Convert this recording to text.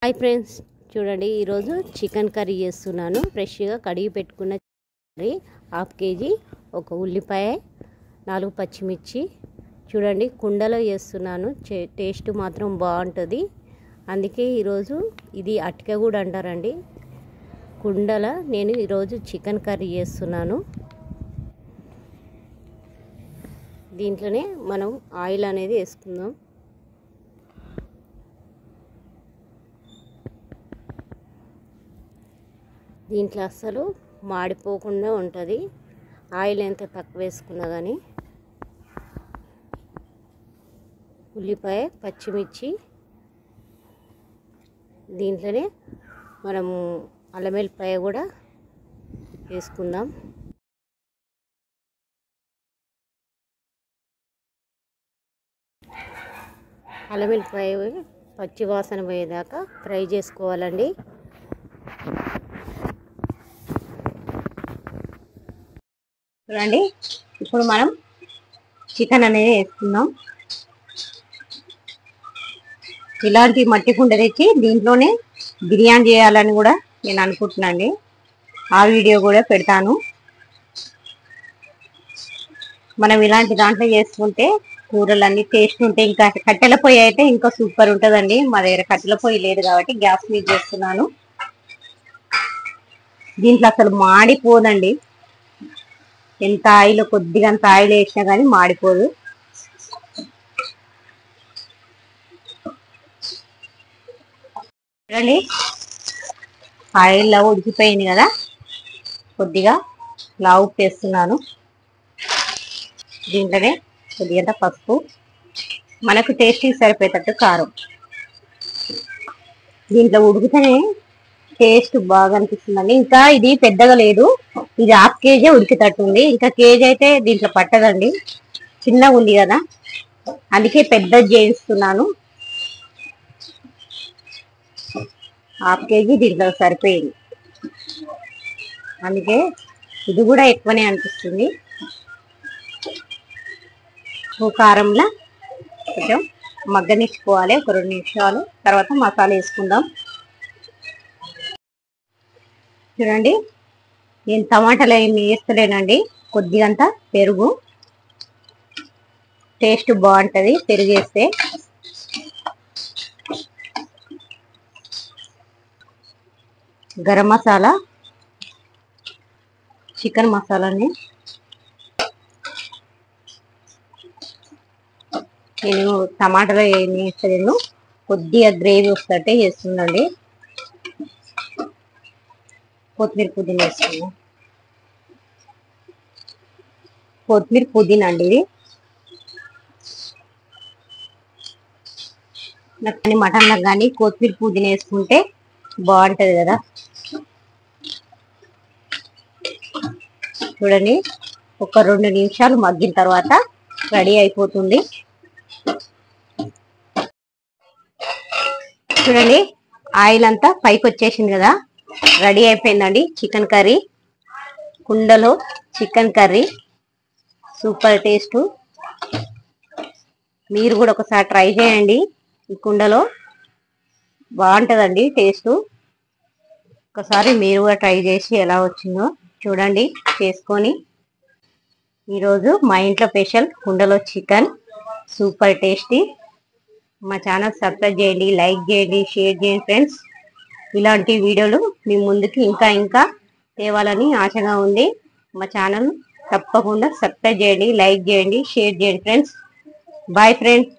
Hi friends, చూడండి ఈరోజు chicken curry చేస్తున్నాను. ఫ్రెష్గా కడిగి పెట్టుకున్న కర్రీ, హాఫ్ కేజీ, ఒక ఉల్లిపాయ, 4 పచ్చిమిర్చి. చూడండి కుండలో చేస్తున్నాను. టేస్ట్ మాత్రం బాగుంటుంది. అందుకే ఈరోజు ఇది అటిక కూడా అంటారండి. కుండలో నేను ఈరోజు చికెన్ కర్రీ చేస్తున్నాను. దీంట్లోనే మనం ఆయిల్ అనేది వేసుకుందాం. దీంట్లో అస్సలు మాడిపోకుండా ఉంటుంది. ఆయిల్ ఎంత తక్కువ వేసుకున్నా కానీ. ఉల్లిపాయ, పచ్చిమిర్చి, దీంట్లోనే మనము అల్లం వెల్లిపాయ కూడా వేసుకుందాం. అల్లం వెల్లిపాయ పచ్చి వాసన పోయేదాకా ఫ్రై చేసుకోవాలండి. చూడండి, ఇప్పుడు మనం చికెన్ అనేది వేసుకుందాం. ఇలాంటి మట్టి కుండ తెచ్చి దీంట్లోనే బిర్యానీ చేయాలని కూడా నేను అనుకుంటున్నాండి. ఆ వీడియో కూడా పెడతాను. మనం ఇలాంటి దాంట్లో చేసుకుంటే కూరలు అన్ని టేస్ట్ ఉంటాయి. ఇంకా కట్టెల పొయ్యి అయితే ఇంకా సూపర్ ఉంటుందండి. మా దగ్గర కట్టెల పొయ్యి లేదు కాబట్టి గ్యాస్ మీద చేస్తున్నాను. దీంట్లో అసలు మాడిపోదండి. ఎంత ఆయిల్, కొద్దిగా అంత ఆయిల్ వేసినా కానీ మాడిపోదు. చూడండి, ఆయిల్లో ఉడికిపోయింది కదా. కొద్దిగా ఉప్పు వేస్తున్నాను. దీంట్లోనే కొద్దిగా పసుపు, మనకు టేస్ట్కి సరిపోయేటట్టు కారం. దీంట్లో ఉడికితేనే టేస్ట్ బాగా అనిపిస్తుందండి. ఇంకా ఇది పెద్దగా లేదు, ఇది హాఫ్ కేజీ ఉడికేటట్టుంది. ఇంకా కేజీ అయితే దీంట్లో పట్టదండి, చిన్నగా ఉంది కదా, అందుకే పెద్దది చేయిస్తున్నాను. హాఫ్ కేజీ దీంట్లో సరిపోయింది, అందుకే ఇది కూడా ఎక్కువనే అనిపిస్తుంది. కారంలో కొంచెం మగ్గనిచ్చుకోవాలి ఒక 2 నిమిషాలు. తర్వాత మసాలా వేసుకుందాం. చూడండి, నేను టమాటాలు ఏమి వేస్తలేనండి. కొద్దిగంత పెరుగు, టేస్ట్ బాగుంటుంది పెరుగు వేస్తే. గరం మసాలా, చికెన్ మసాలాని నేను టమాటాలో ఏమి వేస్తలేను, కొద్దిగా గ్రేవీ వస్తట్టే చేస్తుందండి. కొత్తిమీర పుదీనా వేసుకున్నాం. కొత్తిమీర పుదీనా అండి ఇది. నాకు కానీ మటన్లో కానీ కొత్తిమీర పుదీనా వేసుకుంటే బాగుంటుంది కదా. చూడండి, ఒక 2 నిమిషాలు మగ్గిన తర్వాత రెడీ అయిపోతుంది. చూడండి, ఆయిల్ అంతా పైకి వచ్చేసింది కదా, రెడీ అయిపోయిందండి చికెన్ కర్రీ. కుండలో చికెన్ కర్రీ సూపర్ టేస్ట్. మీరు కూడా ఒకసారి ట్రై చేయండి. ఈ కుండలో బాగుంటుందండి టేస్ట్. ఒకసారి మీరు కూడా ట్రై చేసి ఎలా వచ్చిందో చూడండి చేసుకొని. ఈరోజు మా ఇంట్లో స్పెషల్ కుండలో చికెన్, సూపర్ టేస్టీ. మా ఛానల్ సబ్స్క్రైబ్ చేయండి, లైక్ చేయండి, షేర్ చేయండి ఫ్రెండ్స్. ఇలాంటి వీడియోలు మీ ముందుకి ఇంకా తేవాలని ఆశగా ఉంది. మా ఛానల్ తప్పకుండా సబ్స్క్రైబ్ చేయండి, లైక్ చేయండి, షేర్ చేయండి ఫ్రెండ్స్. Bye friends.